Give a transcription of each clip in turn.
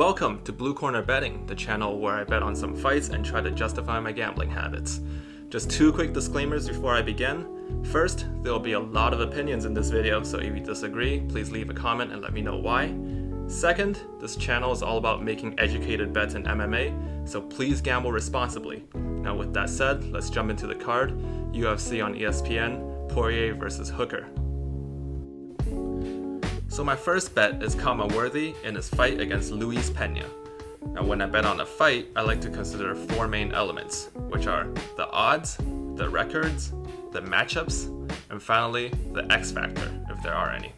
Welcome to Blue Corner Betting, the channel where I bet on some fights and try to justify my gambling habits. Just two quick disclaimers before I begin. First, there will be a lot of opinions in this video, so if you disagree, please leave a comment and let me know why. Second, this channel is all about making educated bets in MMA, so please gamble responsibly. Now with that said, let's jump into the card. UFC on ESPN, Poirier vs. Hooker. So my first bet is Worthy in his fight against Luis Pena. Now when I bet on a fight, I like to consider four main elements, which are the odds, the records, the matchups, and finally, the X factor, if there are any.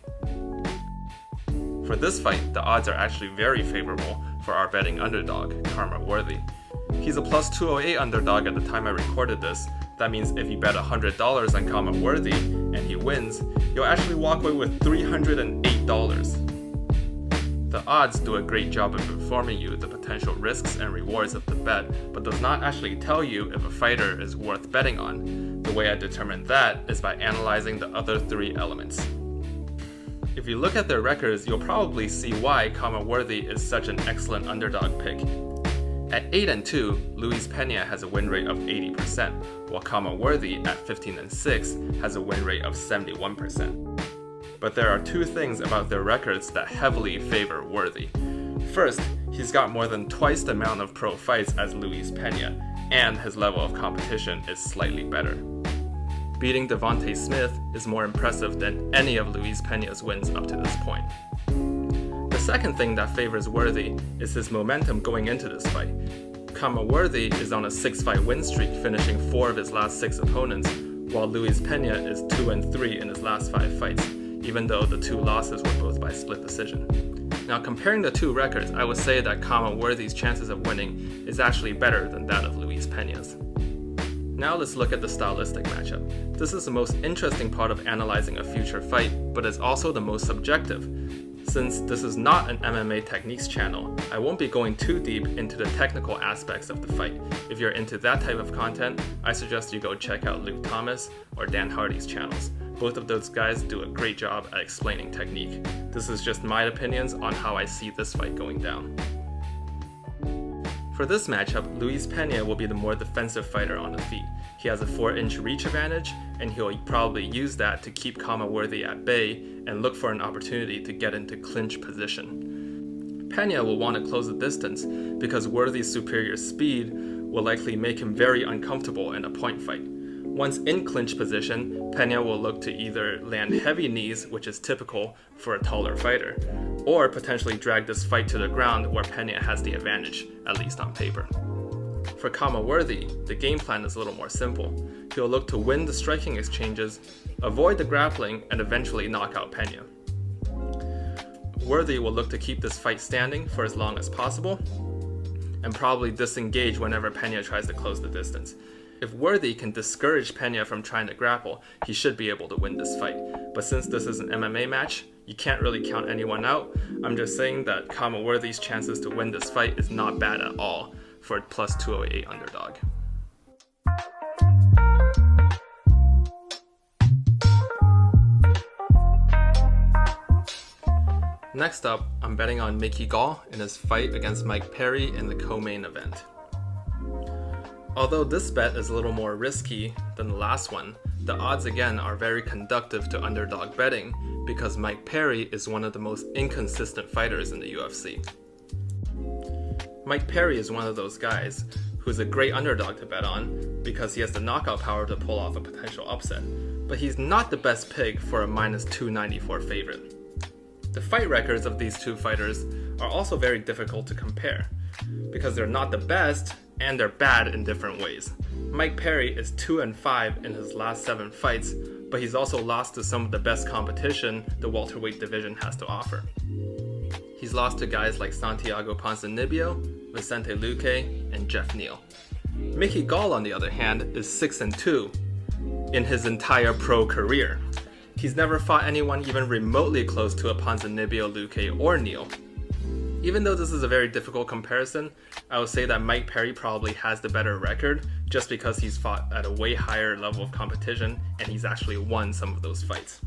For this fight, the odds are actually very favorable for our betting underdog, Worthy. He's a plus 208 underdog at the time I recorded this. That means if you bet $100 on Worthy and he wins, you'll actually walk away with $308. The odds do a great job of informing you the potential risks and rewards of the bet, but does not actually tell you if a fighter is worth betting on. The way I determine that is by analyzing the other three elements. If you look at their records, you'll probably see why Worthy is such an excellent underdog pick. At 8-2, Luis Pena has a win rate of 80%, while Worthy at 15-6 has a win rate of 71%. But there are two things about their records that heavily favor Worthy. First, he's got more than twice the amount of pro fights as Luis Pena, and his level of competition is slightly better. Beating Devontae Smith is more impressive than any of Luis Pena's wins up to this point. The second thing that favors Worthy is his momentum going into this fight. Worthy is on a 6-fight win streak, finishing 4 of his last 6 opponents, while Luis Pena is 2-3 in his last 5 fights, even though the 2 losses were both by split decision. Now comparing the 2 records, I would say that Worthy's chances of winning is actually better than that of Luis Pena's. Now let's look at the stylistic matchup. This is the most interesting part of analyzing a future fight, but it's also the most subjective. Since this is not an MMA techniques channel, I won't be going too deep into the technical aspects of the fight. If you're into that type of content, I suggest you go check out Luke Thomas or Dan Hardy's channels. Both of those guys do a great job at explaining technique. This is just my opinions on how I see this fight going down. For this matchup, Luis Pena will be the more defensive fighter on the feet. He has a 4-inch reach advantage, and he'll probably use that to keep Worthy at bay and look for an opportunity to get into clinch position. Pena will want to close the distance because Worthy's superior speed will likely make him very uncomfortable in a point fight. Once in clinch position, Pena will look to either land heavy knees, which is typical for a taller fighter, or potentially drag this fight to the ground where Pena has the advantage, at least on paper. For Worthy, the game plan is a little more simple. He'll look to win the striking exchanges, avoid the grappling, and eventually knock out Pena. Worthy will look to keep this fight standing for as long as possible, and probably disengage whenever Pena tries to close the distance. If Worthy can discourage Pena from trying to grapple, he should be able to win this fight. But since this is an MMA match, you can't really count anyone out. I'm just saying that Worthy's chances to win this fight is not bad at all for a plus 208 underdog. Next up, I'm betting on Mickey Gall in his fight against Mike Perry in the co-main event. Although this bet is a little more risky than the last one, the odds again are very conducive to underdog betting because Mike Perry is one of the most inconsistent fighters in the UFC. Mike Perry is one of those guys who's a great underdog to bet on because he has the knockout power to pull off a potential upset, but he's not the best pick for a minus 294 favorite. The fight records of these two fighters are also very difficult to compare because they're not the best and they're bad in different ways. Mike Perry is 2-5 in his last 7 fights, but he's also lost to some of the best competition the welterweight division has to offer. He's lost to guys like Santiago Ponzinibbio, Vicente Luque, and Jeff Neal. Mickey Gall, on the other hand, is 6-2 in his entire pro career. He's never fought anyone even remotely close to a Ponzinibbio, Luque, or Neal. Even though this is a very difficult comparison, I would say that Mike Perry probably has the better record just because he's fought at a way higher level of competition and he's actually won some of those fights.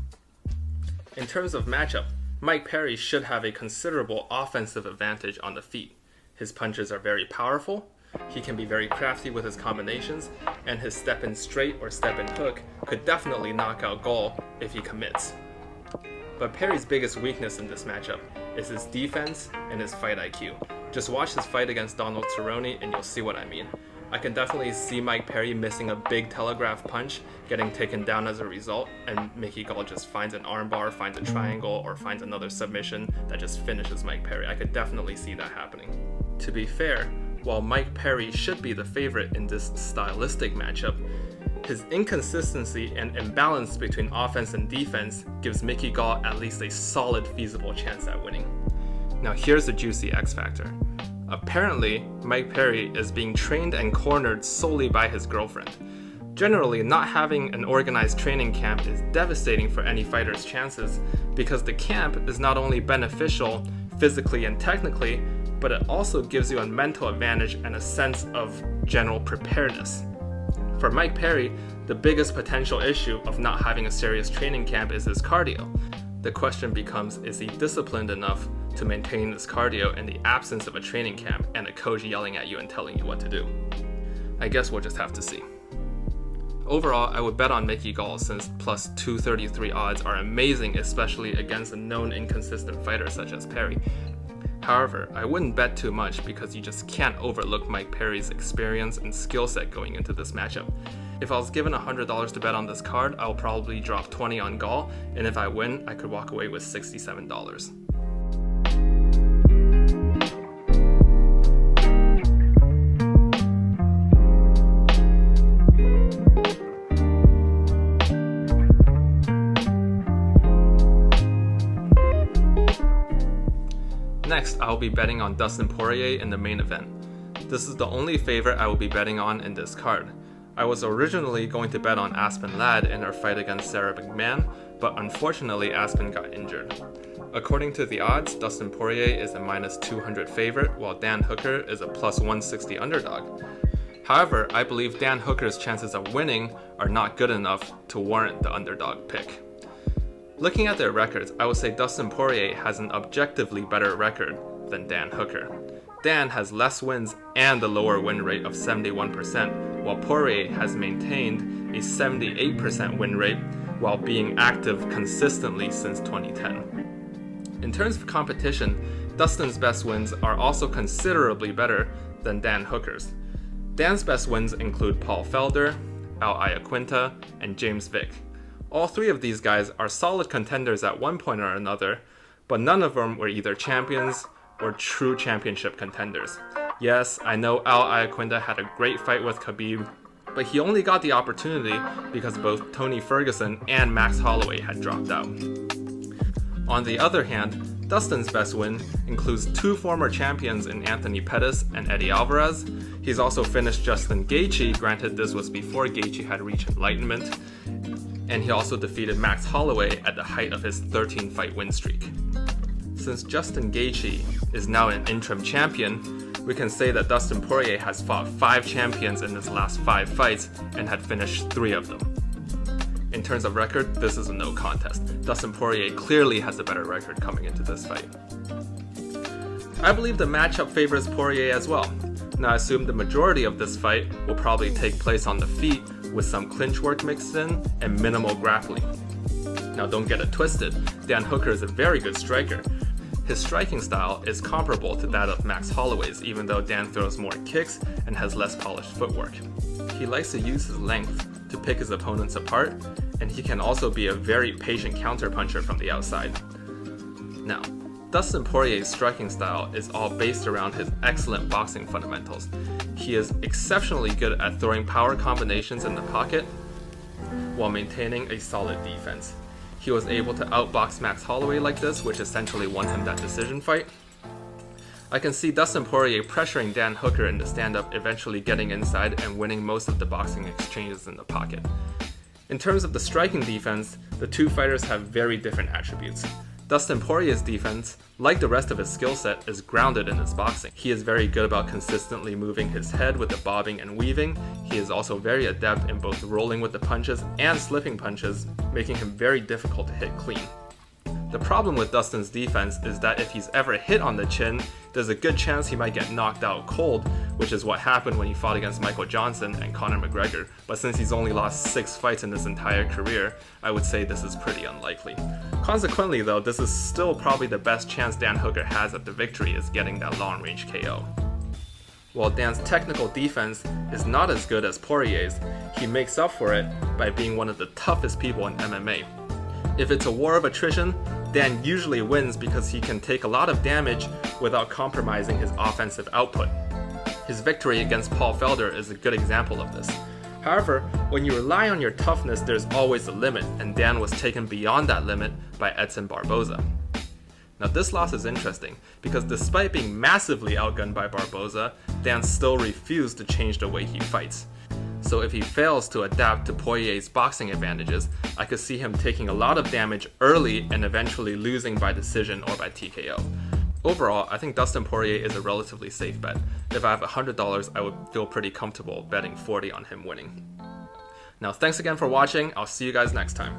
In terms of matchup, Mike Perry should have a considerable offensive advantage on the feet. His punches are very powerful, he can be very crafty with his combinations, and his step-in straight or step-in hook could definitely knock out Gall if he commits. But Perry's biggest weakness in this matchup is his defense and his fight IQ. Just watch his fight against Donald Cerrone and you'll see what I mean. I can definitely see Mike Perry missing a big telegraph punch, getting taken down as a result, and Mickey Gall just finds an armbar, finds a triangle, or finds another submission that just finishes Mike Perry. I could definitely see that happening. To be fair, while Mike Perry should be the favorite in this stylistic matchup, his inconsistency and imbalance between offense and defense gives Mickey Gall at least a solid feasible chance at winning. Now here's the juicy X factor. Apparently, Mike Perry is being trained and cornered solely by his girlfriend. Generally, not having an organized training camp is devastating for any fighter's chances because the camp is not only beneficial physically and technically, but it also gives you a mental advantage and a sense of general preparedness. For Mike Perry, the biggest potential issue of not having a serious training camp is his cardio. The question becomes, is he disciplined enough to maintain this cardio in the absence of a training camp and a coach yelling at you and telling you what to do? I guess we'll just have to see. Overall, I would bet on Mickey Gall since plus 233 odds are amazing, especially against a known inconsistent fighter such as Perry. However, I wouldn't bet too much because you just can't overlook Mike Perry's experience and skill set going into this matchup. If I was given $100 to bet on this card, I'll probably drop 20 on Gall, and if I win, I could walk away with $67. Next, I will be betting on Dustin Poirier in the main event. This is the only favorite I will be betting on in this card. I was originally going to bet on Aspen Ladd in her fight against Sarah McMahon, but unfortunately Aspen got injured. According to the odds, Dustin Poirier is a minus 200 favorite, while Dan Hooker is a plus 160 underdog. However, I believe Dan Hooker's chances of winning are not good enough to warrant the underdog pick. Looking at their records, I would say Dustin Poirier has an objectively better record than Dan Hooker. Dan has less wins and a lower win rate of 71%, while Poirier has maintained a 78% win rate while being active consistently since 2010. In terms of competition, Dustin's best wins are also considerably better than Dan Hooker's. Dan's best wins include Paul Felder, Al Iaquinta, and James Vick. All three of these guys are solid contenders at one point or another, but none of them were either champions or true championship contenders. Yes, I know Al Iaquinta had a great fight with Khabib, but he only got the opportunity because both Tony Ferguson and Max Holloway had dropped out. On the other hand, Dustin's best win includes two former champions in Anthony Pettis and Eddie Alvarez. He's also finished Justin Gaethje, granted this was before Gaethje had reached enlightenment, and he also defeated Max Holloway at the height of his 13-fight win streak. Since Justin Gaethje is now an interim champion, we can say that Dustin Poirier has fought 5 champions in his last 5 fights and had finished 3 of them. In terms of record, this is a no contest. Dustin Poirier clearly has a better record coming into this fight. I believe the matchup favors Poirier as well. Now I assume the majority of this fight will probably take place on the feet with some clinch work mixed in and minimal grappling. Now don't get it twisted, Dan Hooker is a very good striker. His striking style is comparable to that of Max Holloway's, even though Dan throws more kicks and has less polished footwork. He likes to use his length to pick his opponents apart, and he can also be a very patient counterpuncher from the outside. Now, Dustin Poirier's striking style is all based around his excellent boxing fundamentals. He is exceptionally good at throwing power combinations in the pocket while maintaining a solid defense. He was able to outbox Max Holloway like this, which essentially won him that decision fight. I can see Dustin Poirier pressuring Dan Hooker in the stand-up, eventually getting inside and winning most of the boxing exchanges in the pocket. In terms of the striking defense, the two fighters have very different attributes. Dustin Poirier's defense, like the rest of his skill set, is grounded in his boxing. He is very good about consistently moving his head with the bobbing and weaving. He is also very adept in both rolling with the punches and slipping punches, making him very difficult to hit clean. The problem with Dustin's defense is that if he's ever hit on the chin, there's a good chance he might get knocked out cold, which is what happened when he fought against Michael Johnson and Conor McGregor. But since he's only lost 6 fights in his entire career, I would say this is pretty unlikely. Consequently though, this is still probably the best chance Dan Hooker has at the victory, is getting that long-range KO. While Dan's technical defense is not as good as Poirier's, he makes up for it by being one of the toughest people in MMA. If it's a war of attrition, Dan usually wins because he can take a lot of damage without compromising his offensive output. His victory against Paul Felder is a good example of this. However, when you rely on your toughness, there's always a limit, and Dan was taken beyond that limit by Edson Barboza. Now this loss is interesting, because despite being massively outgunned by Barboza, Dan still refused to change the way he fights. So if he fails to adapt to Poirier's boxing advantages, I could see him taking a lot of damage early and eventually losing by decision or by TKO. Overall, I think Dustin Poirier is a relatively safe bet. If I have $100, I would feel pretty comfortable betting 40 on him winning. Now thanks again for watching, I'll see you guys next time.